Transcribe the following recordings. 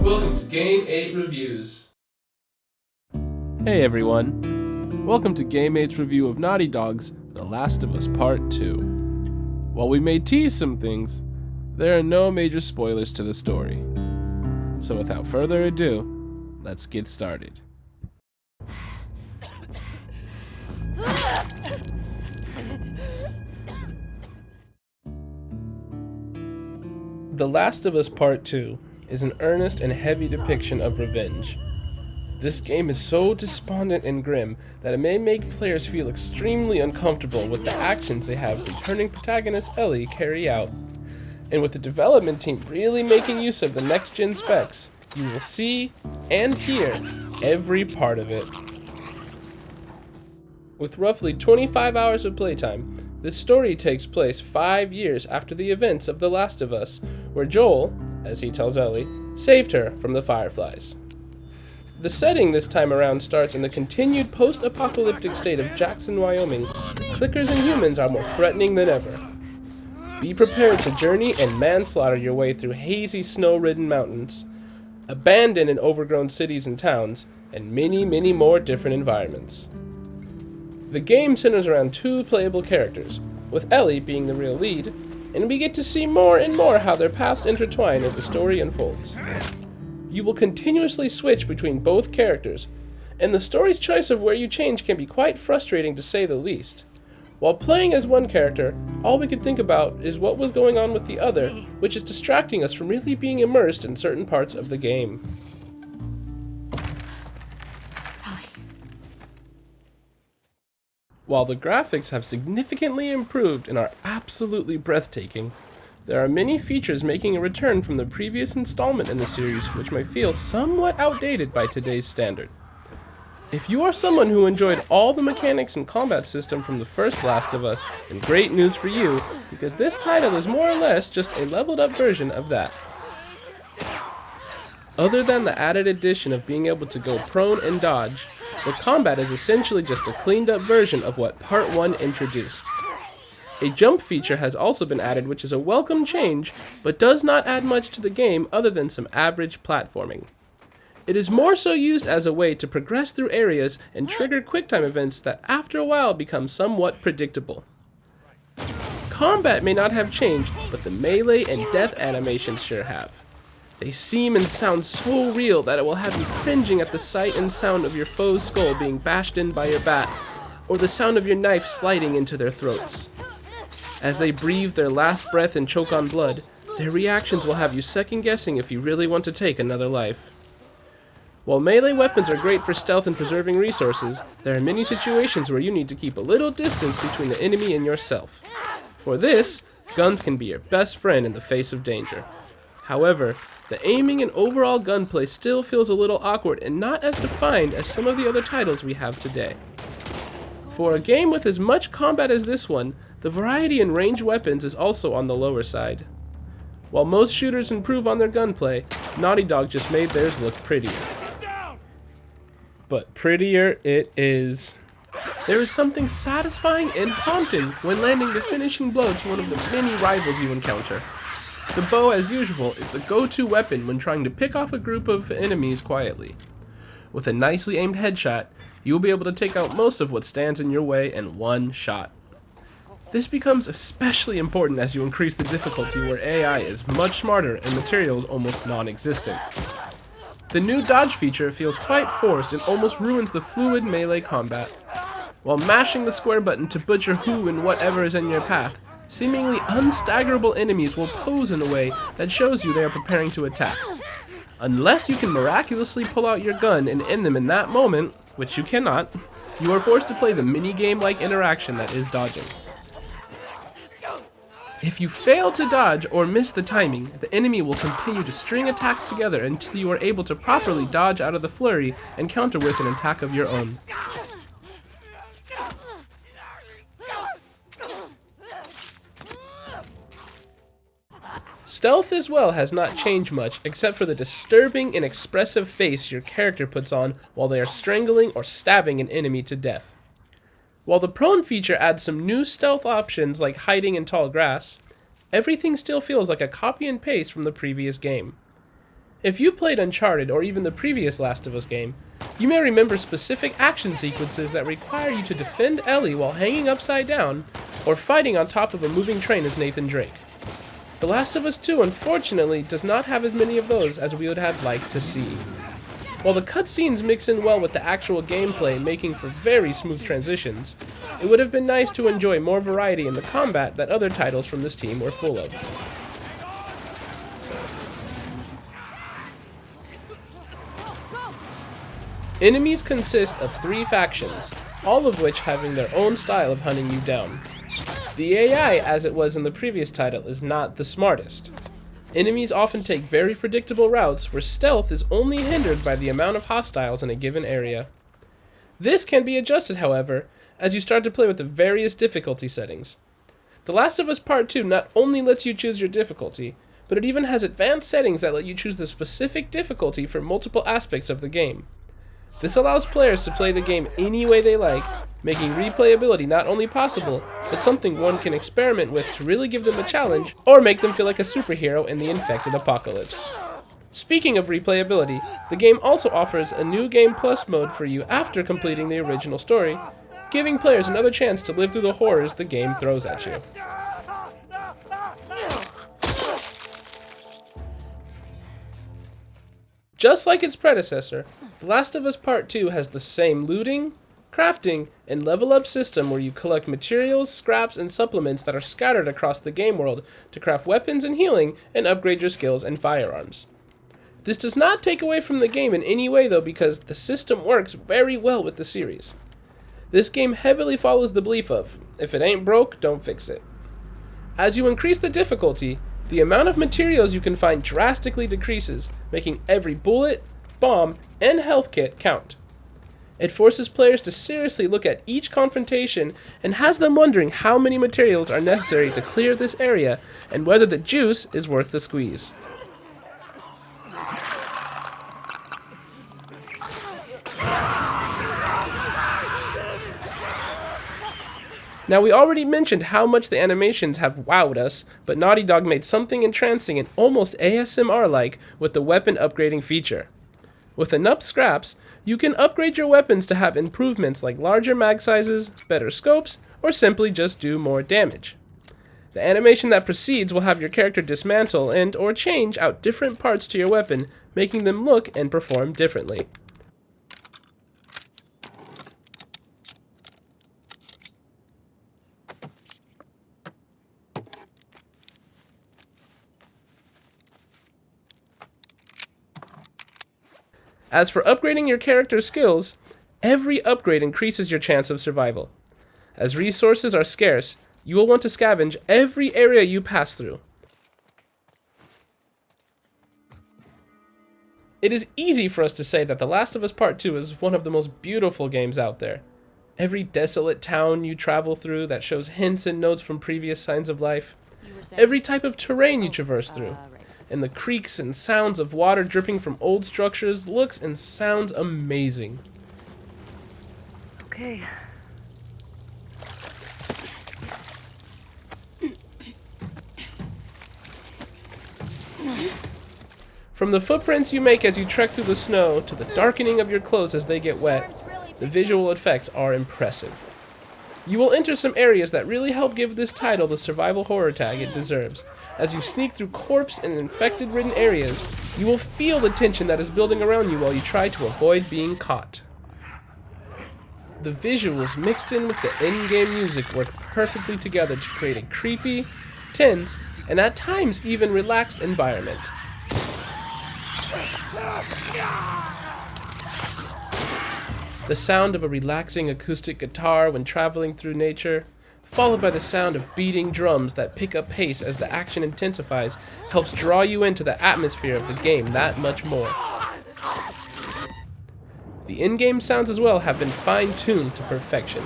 Welcome to Game 8 Reviews. Hey everyone, welcome to Game 8's review of Naughty Dog's The Last of Us Part 2. While we may tease some things, there are no major spoilers to the story. So without further ado, let's get started. The Last of Us Part 2 is an earnest and heavy depiction of revenge. This game is so despondent and grim that it may make players feel extremely uncomfortable with the actions they have returning protagonist Ellie carry out. And with the development team really making use of the next-gen specs, you will see and hear every part of it. With roughly 25 hours of playtime, this story takes place 5 years after the events of The Last of Us, where Joel, as he tells Ellie, saved her from the Fireflies. The setting this time around starts in the continued post-apocalyptic state of Jackson, Wyoming. Clickers and humans are more threatening than ever. Be prepared to journey and manslaughter your way through hazy, snow-ridden mountains, abandoned and overgrown cities and towns, and many, many more different environments. The game centers around two playable characters, with Ellie being the real lead, and we get to see more and more how their paths intertwine as the story unfolds. You will continuously switch between both characters, and the story's choice of where you change can be quite frustrating to say the least. While playing as one character, all we could think about is what was going on with the other, which is distracting us from really being immersed in certain parts of the game. While the graphics have significantly improved and are absolutely breathtaking, there are many features making a return from the previous installment in the series which may feel somewhat outdated by today's standard. If you are someone who enjoyed all the mechanics and combat system from the first Last of Us, then great news for you, because this title is more or less just a leveled up version of that. Other than the added addition of being able to go prone and dodge, the combat is essentially just a cleaned up version of what Part 1 introduced. A jump feature has also been added, which is a welcome change, but does not add much to the game other than some average platforming. It is more so used as a way to progress through areas and trigger quicktime events that after a while become somewhat predictable. Combat may not have changed, but the melee and death animations sure have. They seem and sound so real that it will have you cringing at the sight and sound of your foe's skull being bashed in by your bat, or the sound of your knife sliding into their throats. As they breathe their last breath and choke on blood, their reactions will have you second-guessing if you really want to take another life. While melee weapons are great for stealth and preserving resources, there are many situations where you need to keep a little distance between the enemy and yourself. For this, guns can be your best friend in the face of danger. However, the aiming and overall gunplay still feels a little awkward and not as defined as some of the other titles we have today. For a game with as much combat as this one, the variety in ranged weapons is also on the lower side. While most shooters improve on their gunplay, Naughty Dog just made theirs look prettier. But prettier it is. There is something satisfying and haunting when landing the finishing blow to one of the many rivals you encounter. The bow, as usual, is the go-to weapon when trying to pick off a group of enemies quietly. With a nicely aimed headshot, you will be able to take out most of what stands in your way in one shot. This becomes especially important as you increase the difficulty where AI is much smarter and materials almost non-existent. The new dodge feature feels quite forced and almost ruins the fluid melee combat. While mashing the square button to butcher who and whatever is in your path, seemingly unstaggerable enemies will pose in a way that shows you they are preparing to attack. Unless you can miraculously pull out your gun and end them in that moment, which you cannot, you are forced to play the minigame-like interaction that is dodging. If you fail to dodge or miss the timing, the enemy will continue to string attacks together until you are able to properly dodge out of the flurry and counter with an attack of your own. Stealth as well has not changed much, except for the disturbing and expressive face your character puts on while they are strangling or stabbing an enemy to death. While the prone feature adds some new stealth options like hiding in tall grass, everything still feels like a copy and paste from the previous game. If you played Uncharted or even the previous Last of Us game, you may remember specific action sequences that require you to defend Ellie while hanging upside down or fighting on top of a moving train as Nathan Drake. The Last of Us 2 unfortunately does not have as many of those as we would have liked to see. While the cutscenes mix in well with the actual gameplay, making for very smooth transitions, it would have been nice to enjoy more variety in the combat that other titles from this team were full of. Enemies consist of 3 factions, all of which having their own style of hunting you down. The AI, as it was in the previous title, is not the smartest. Enemies often take very predictable routes where stealth is only hindered by the amount of hostiles in a given area. This can be adjusted, however, as you start to play with the various difficulty settings. The Last of Us Part 2 not only lets you choose your difficulty, but it even has advanced settings that let you choose the specific difficulty for multiple aspects of the game. This allows players to play the game any way they like, making replayability not only possible, but something one can experiment with to really give them a challenge, or make them feel like a superhero in the infected apocalypse. Speaking of replayability, the game also offers a new Game Plus mode for you after completing the original story, giving players another chance to live through the horrors the game throws at you. Just like its predecessor, The Last of Us Part 2 has the same looting, crafting, and level up system where you collect materials, scraps, and supplements that are scattered across the game world to craft weapons and healing and upgrade your skills and firearms. This does not take away from the game in any way though, because the system works very well with the series. This game heavily follows the belief of, if it ain't broke, don't fix it. As you increase the difficulty, the amount of materials you can find drastically decreases, making every bullet, bomb, and health kit count. It forces players to seriously look at each confrontation and has them wondering how many materials are necessary to clear this area and whether the juice is worth the squeeze. Now, we already mentioned how much the animations have wowed us, but Naughty Dog made something entrancing and almost ASMR-like with the weapon upgrading feature. With enough scraps, you can upgrade your weapons to have improvements like larger mag sizes, better scopes, or simply just do more damage. The animation that precedes will have your character dismantle and or change out different parts to your weapon, making them look and perform differently. As for upgrading your character's skills, every upgrade increases your chance of survival. As resources are scarce, you will want to scavenge every area you pass through. It is easy for us to say that The Last of Us Part 2 is one of the most beautiful games out there. Every desolate town you travel through that shows hints and notes from previous signs of life, every type of terrain you traverse through, and the creaks and sounds of water dripping from old structures looks and sounds amazing. Okay. From the footprints you make as you trek through the snow to the darkening of your clothes as they get wet, the visual effects are impressive. You will enter some areas that really help give this title the survival horror tag it deserves. As you sneak through corpse and infected-ridden areas, you will feel the tension that is building around you while you try to avoid being caught. The visuals mixed in with the in-game music work perfectly together to create a creepy, tense, and at times even relaxed environment. The sound of a relaxing acoustic guitar when traveling through nature, followed by the sound of beating drums that pick up pace as the action intensifies, helps draw you into the atmosphere of the game that much more. The in-game sounds as well have been fine-tuned to perfection.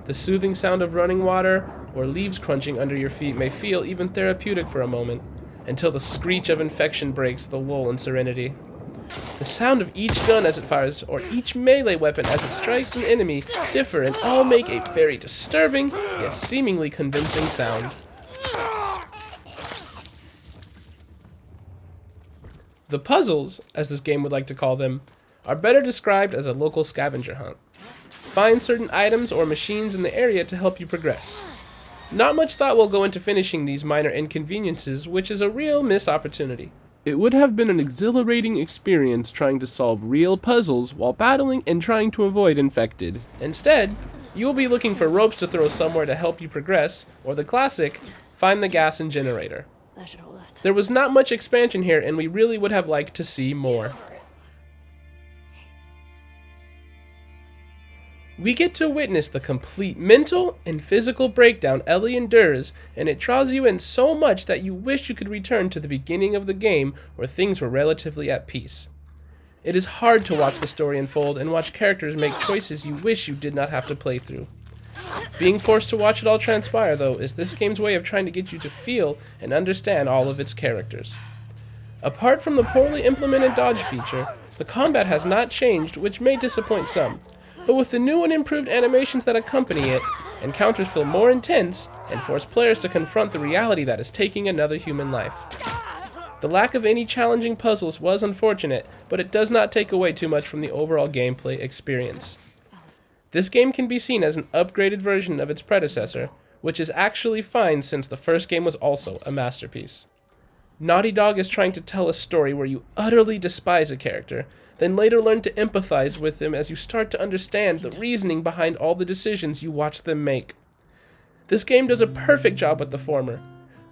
The soothing sound of running water or leaves crunching under your feet may feel even therapeutic for a moment, until the screech of infection breaks the lull in serenity. The sound of each gun as it fires, or each melee weapon as it strikes an enemy, differ and all make a very disturbing, yet seemingly convincing sound. The puzzles, as this game would like to call them, are better described as a local scavenger hunt. Find certain items or machines in the area to help you progress. Not much thought will go into finishing these minor inconveniences, which is a real missed opportunity. It would have been an exhilarating experience trying to solve real puzzles while battling and trying to avoid infected. Instead, you will be looking for ropes to throw somewhere to help you progress, or the classic, find the gas and generator. That should hold us. There was not much expansion here, and we really would have liked to see more. We get to witness the complete mental and physical breakdown Ellie endures, and it draws you in so much that you wish you could return to the beginning of the game where things were relatively at peace. It is hard to watch the story unfold and watch characters make choices you wish you did not have to play through. Being forced to watch it all transpire, though, is this game's way of trying to get you to feel and understand all of its characters. Apart from the poorly implemented dodge feature, the combat has not changed, which may disappoint some. But with the new and improved animations that accompany it, encounters feel more intense and force players to confront the reality that is taking another human life. The lack of any challenging puzzles was unfortunate, but it does not take away too much from the overall gameplay experience. This game can be seen as an upgraded version of its predecessor, which is actually fine since the first game was also a masterpiece. Naughty Dog is trying to tell a story where you utterly despise a character, then later learn to empathize with them as you start to understand the reasoning behind all the decisions you watch them make. This game does a perfect job with the former,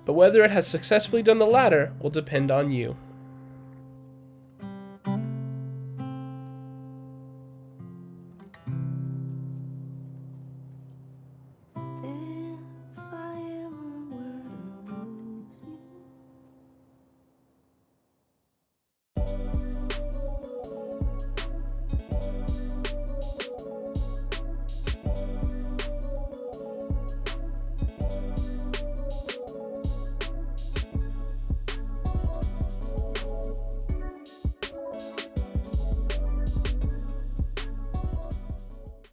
but whether it has successfully done the latter will depend on you.